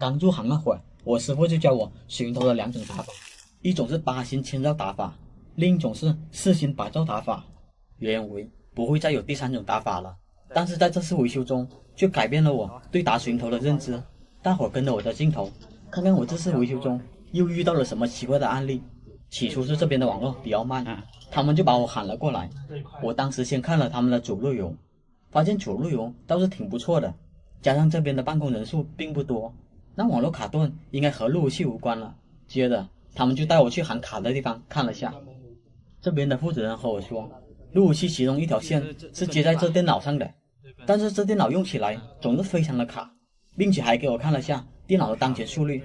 刚入行那会儿，我师傅就教我水云头的2种打法，一种是8星千兆打法，另一种是4星百兆打法。原以为不会再有第3种打法了，但是在这次维修中，却改变了我对打水云头的认知。大伙跟着我的镜头，看看我这次维修中又遇到了什么奇怪的案例。起初是这边的网络比较慢，他们就把我喊了过来。我当时先看了他们的主路由，发现主路由倒是挺不错的，加上这边的办公人数并不多，那网络卡顿应该和路由器无关了。接着他们就带我去喊卡的地方看了下，这边的负责人和我说，路由器其中一条线是接在这电脑上的，但是这电脑用起来总是非常的卡，并且还给我看了下电脑的当前速率。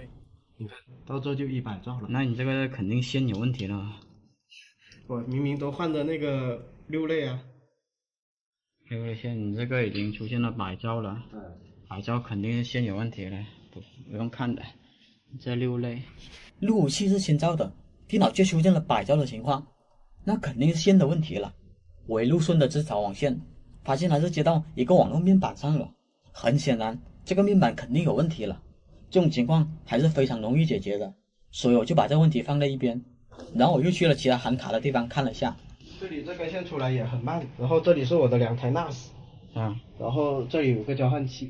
你看到这就100兆了，那你这个肯定线有问题了。我明明都换的那个6类啊6类线，你这个已经出现了100兆了，100兆肯定是线有问题了，不用看的。这6类，路由器是1000兆的，电脑却出现了100兆的情况，那肯定是线的问题了。我一路顺着这条网线，发现它是接到一个网络面板上了，很显然这个面板肯定有问题了。这种情况还是非常容易解决的，所以我就把这问题放在一边，然后我又去了其他喊卡的地方看了下。这里这根线出来也很慢，然后这里是我的2台 NAS， 然后这里有个交换机，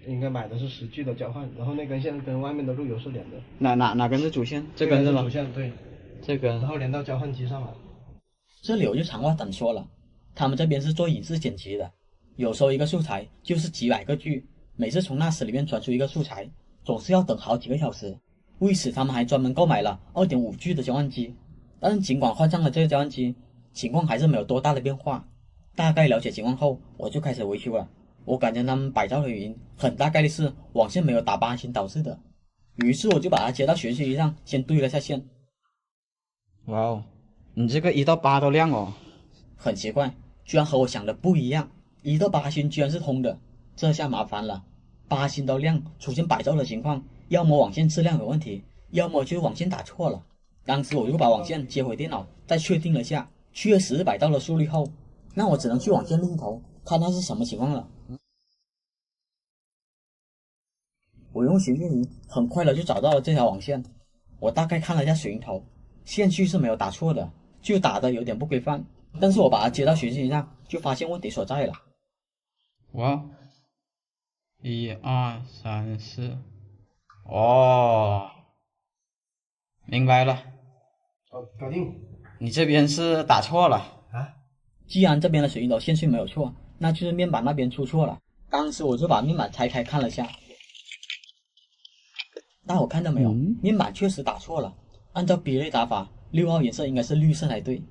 应该买的是10G 的交换，然后那根线跟外面的路由是连的。哪根是主线？这根是吗？主线对，这根，然后连到交换机上了。这里我就长话短说了，他们这边是做影视剪辑的，有时候一个素材就是几百个 G， 每次从 NAS 里面传出一个素材，总是要等好几个小时。为此他们还专门购买了 2.5G 的交换机，但是尽管换上了这个交换机，情况还是没有多大的变化。大概了解情况后，我就开始维修了。我感觉他们100兆的原因很大概率是网线没有打8星导致的，于是我就把它接到学习机上先对了下线。哇哦，你这个1到8都亮哦，很奇怪，居然和我想的不一样，1到8星居然是通的，这下麻烦了，8星都亮，出现100兆的情况，要么网线质量有问题，要么就是网线打错了。当时我就把网线接回电脑，再确定了下，确实100兆的速率后，那我只能去网线另一头看它是什么情况了。我用寻讯仪很快的就找到了这条网线，我大概看了一下水云头，线序是没有打错的，就打的有点不规范，但是我把它接到寻讯仪上，就发现问题所在了。哇，1、2、3、4，哦，明白了。搞定。你这边是打错了啊？既然这边的水云头线序没有错，那就是面板那边出错了。当时我就把面板拆开看了下。大伙看到没有？面板确实打错了，按照 B 类打法，6号颜色应该是绿色才对。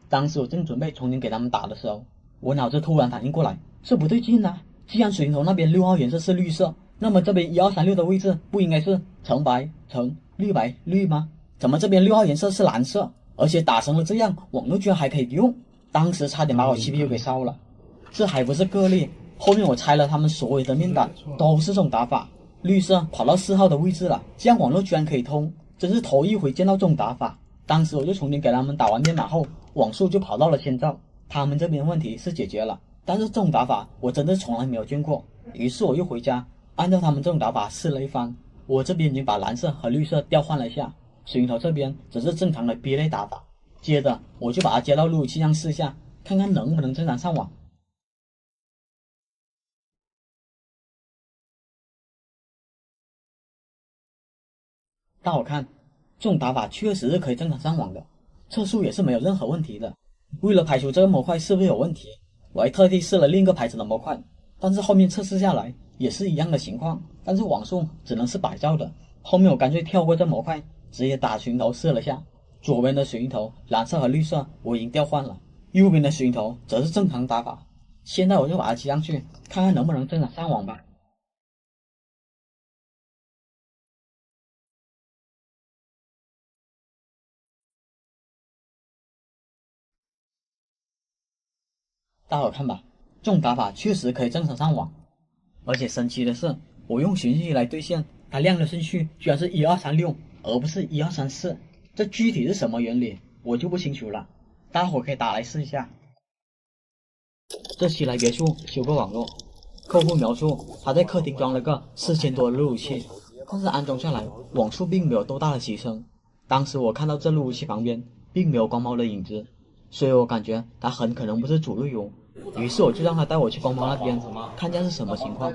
当时我正准备重新给他们打的时候，我脑子突然反应过来，这不对劲啊！既然水云头那边6号颜色是绿色，那么这边1236的位置不应该是橙白橙绿白绿吗？怎么这边6号颜色是蓝色？而且打成了这样，网络居然还可以用，当时差点把我 CPU 给烧了。这还不是个例，后面我拆了他们所有的面板，都是这种打法。绿色跑到4号的位置了，这样网络居然可以通，真是头一回见到这种打法。当时我就重新给他们打完面板后，网速就跑到了1000兆，他们这边问题是解决了，但是这种打法我真的从来没有见过。于是我又回家，按照他们这种打法试了一番。我这边已经把蓝色和绿色调换了一下，水云头这边只是正常的 B 类打法。接着我就把它接到路由器上试一下，看看能不能正常上网。大伙看，这种打法确实是可以正常上网的，测速也是没有任何问题的。为了排除这个模块是不是有问题，我还特地试了另一个牌子的模块，但是后面测试下来也是一样的情况，但是网速只能是100兆的。后面我干脆跳过这模块，直接打水云头试了下。左边的水云头蓝色和绿色我已经调换了，右边的水云头则是正常打法。现在我就把它接上去，看看能不能正常上网吧。大伙看吧，这种打法确实可以正常上网，而且神奇的是，我用寻讯仪来对线，它亮的顺序居然是1236，而不是1234。这具体是什么原理，我就不清楚了。大伙可以打来试一下。这期来别墅修个网络，客户描述他在客厅装了个4000多的路由器，但是安装下来网速并没有多大的提升。当时我看到这路由器旁边并没有光猫的影子，所以我感觉他很可能不是主路由。于是我就让他带我去光猫那边看见是什么情况。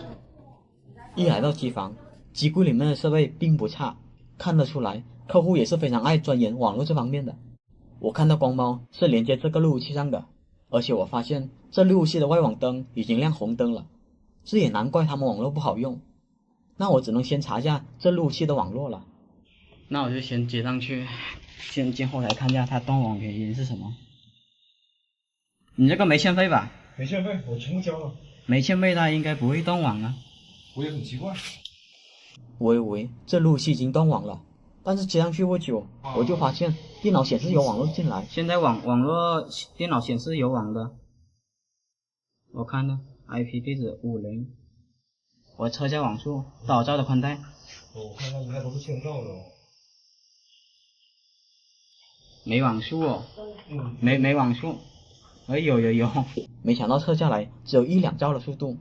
一来到机房，机柜里面的设备并不差，看得出来客户也是非常爱钻研网络这方面的。我看到光猫是连接这个路由器上的，而且我发现这路由器的外网灯已经亮红灯了，这也难怪他们网络不好用。那我只能先查一下这路由器的网络了。那我就先接上去，先接后台看一下它断网原因是什么。你这个没欠费吧？没欠费，我全部交了。没欠费它应该不会断网啊。我也很奇怪。我以为这路由器已经断网了，但是接上去不久，我就发现电脑显示有网络进来。现在网络电脑显示有网的，我看了 IP 地址50。我测一下网速，多少兆的宽带？我看它应该都是1000兆的。没网速哦，没网速。哎，有，没想到测下来只有1、2兆的速度。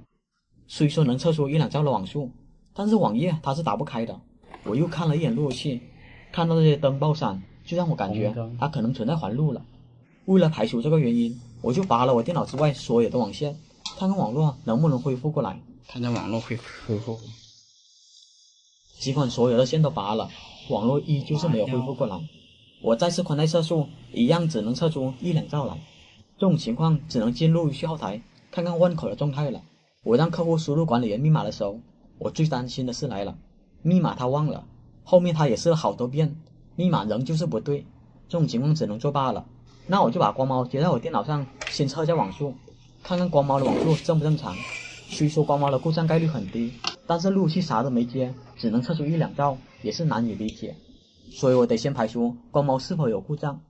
虽说能测出1、2兆的网速，但是网页它是打不开的。我又看了一眼路由器，看到这些灯爆闪，就让我感觉它可能存在环路了。为了排除这个原因，我就拔了我电脑之外所有的网线，看看网络能不能恢复过来。看看网络恢复。尽管所有的线都拔了，网络依旧是没有恢复过来。我再次宽带测速，一样只能测出1、2兆来。这种情况只能进入序号台看看万口的状态了。我让客户输入管理员密码的时候，我最担心的事来了，密码他忘了，后面他也试了好多遍，密码仍旧是不对。这种情况只能作罢了。那我就把光猫接在我电脑上，先测一下网速，看看光猫的网速正不正常。虽说光猫的故障概率很低，但是路由器啥都没接，只能测出1、2兆，也是难以理解。所以我得先排除光猫是否有故障。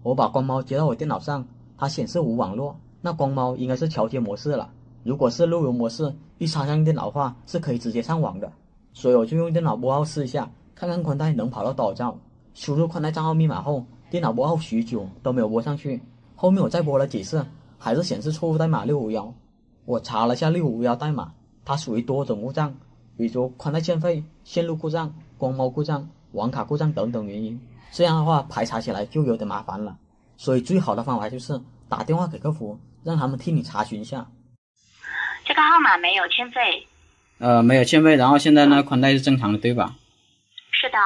我把光猫接到我电脑上，它显示无网络，那光猫应该是桥接模式了。如果是路由模式，一插上电脑的话是可以直接上网的。所以我就用电脑拨号试一下，看看宽带能跑到多少兆。输入宽带账号密码后，电脑拨号许久都没有拨上去，后面我再拨了几次，还是显示错误代码651。我查了下651代码，它属于多种故障，比如宽带欠费、线路故障、光猫故障、网卡故障等等原因。这样的话排查起来就有点麻烦了。所以最好的方法就是打电话给客服，让他们替你查询一下。这个号码没有欠费。没有欠费，然后现在呢宽带是正常的对吧？是的。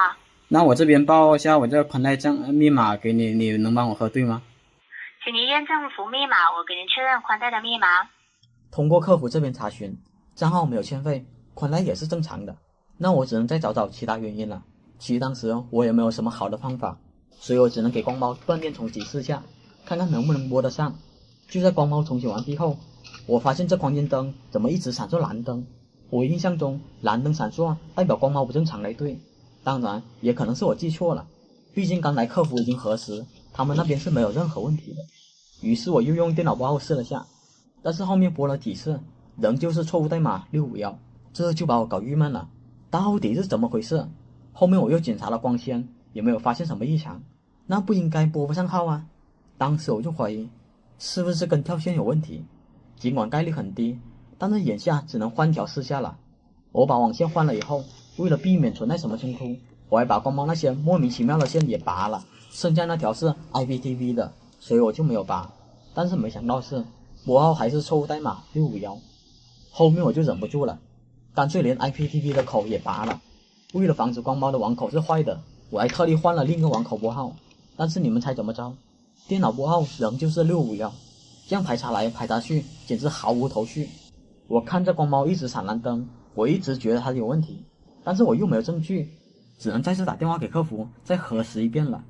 那我这边报一下我这个宽带密码给你，你能帮我核对吗？请您验证服密码，我给您确认宽带的密码。通过客服这边查询，账号没有欠费，宽带也是正常的。那我只能再找找其他原因了。其实当时我也没有什么好的方法，所以我只能给光猫断电重启试下，看看能不能拨得上。就在光猫重启完毕后，我发现这光键灯怎么一直闪烁蓝灯。我印象中蓝灯闪烁代表光猫不正常才对，当然也可能是我记错了，毕竟刚才客服已经核实，他们那边是没有任何问题的。于是我又用电脑拨号试了下，但是后面拨了几次仍旧是错误代码651，这就把我搞郁闷了，到底是怎么回事？后面我又检查了光纤，也没有发现什么异常，那不应该拨不上号啊。当时我就怀疑是不是跟跳线有问题，尽管概率很低，但是眼下只能换条试下了。我把网线换了以后，为了避免存在什么冲突，我还把光猫那些莫名其妙的线也拔了，剩下那条是 IPTV 的，所以我就没有拔。但是没想到是拨号还是错误代码651，后面我就忍不住了，干脆连 IPTV 的口也拔了。为了防止光猫的网口是坏的，我还特地换了另一个网口拨号。但是你们猜怎么着？电脑拨号仍旧是651，这样排查来排查去，简直毫无头绪。我看这光猫一直闪蓝灯，我一直觉得它有问题，但是我又没有证据，只能再次打电话给客服再核实一遍了。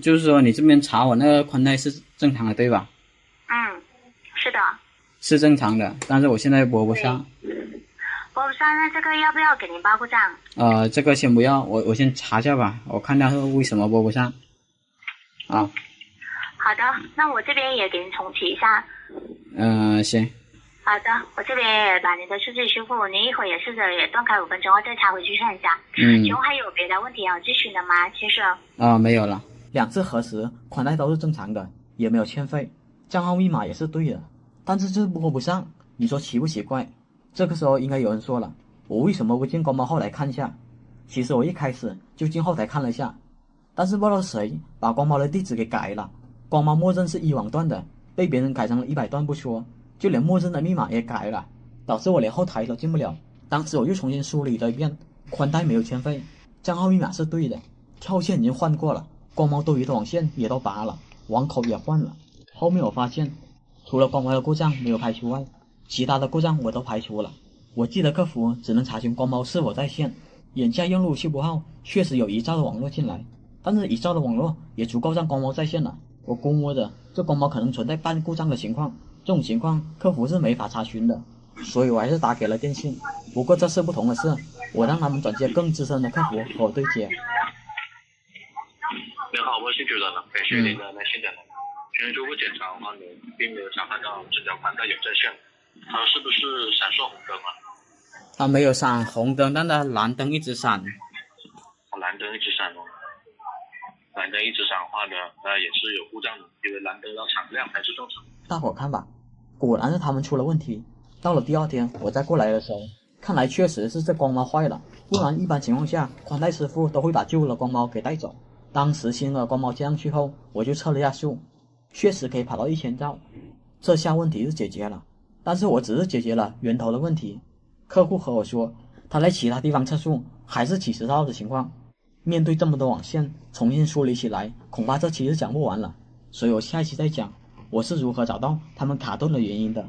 就是说你这边查我那个宽带是正常的对吧？是的。是正常的，但是我现在拨不上。拨不上，那这个要不要给您报故障？这个先不要，我先查一下吧，我看一下为什么拨不上。好的，那我这边也给您重启一下。行。好的，我这边也把您的数据修复，您一会儿也试着也断开5分钟后再插回去看一下。请问还有别的问题要咨询的吗，先生？没有了。2次核实，宽带都是正常的，也没有欠费，账号密码也是对的，但是就是拨不上，你说奇不奇怪？这个时候应该有人说了，我为什么不进光猫后台看一下？其实我一开始就进后台看了一下，但是不知道谁把光猫的地址给改了，光猫默认是1网段的，被别人改成了100段不说，就连默认的密码也改了，导致我连后台都进不了。当时我又重新梳理了一遍，宽带没有欠费，账号密码是对的，跳线已经换过了，光猫多余的网线也都拔了，网口也换了。后面我发现，除了光猫的故障没有排除外，其他的故障我都排除了。我记得客服只能查询光猫是否在线，眼下用路7号确实有1兆的网络进来，但是1兆的网络也足够让光猫在线了。我估摸着这光猫可能存在半故障的情况，这种情况客服是没法查询的，所以我还是打给了电信。不过这次不同的是，我让他们转接更资深的客服和我对接。您好，我是主任了，感谢您的耐心等待。请问如果检查的话呢，并没有查看到这条宽带有在线，它是不是闪烁红灯啊？它没有闪红灯，但它蓝灯一直闪。蓝灯一直闪哦。蓝灯一直闪的话呢，那也是有故障的，因为蓝灯要常亮才是正常。大伙看吧，果然是他们出了问题。到了第2天，我再过来的时候，看来确实是这光猫坏了，不然一般情况下，宽带师傅都会把旧的光猫给带走。当时新的光猫接上去后，我就测了一下数，确实可以跑到1000兆，这下问题是解决了。但是我只是解决了源头的问题，客户和我说，他在其他地方测速还是几十兆的情况。面对这么多网线，重新梳理起来，恐怕这期是讲不完了，所以我下一期再讲我是如何找到他们卡顿的原因的。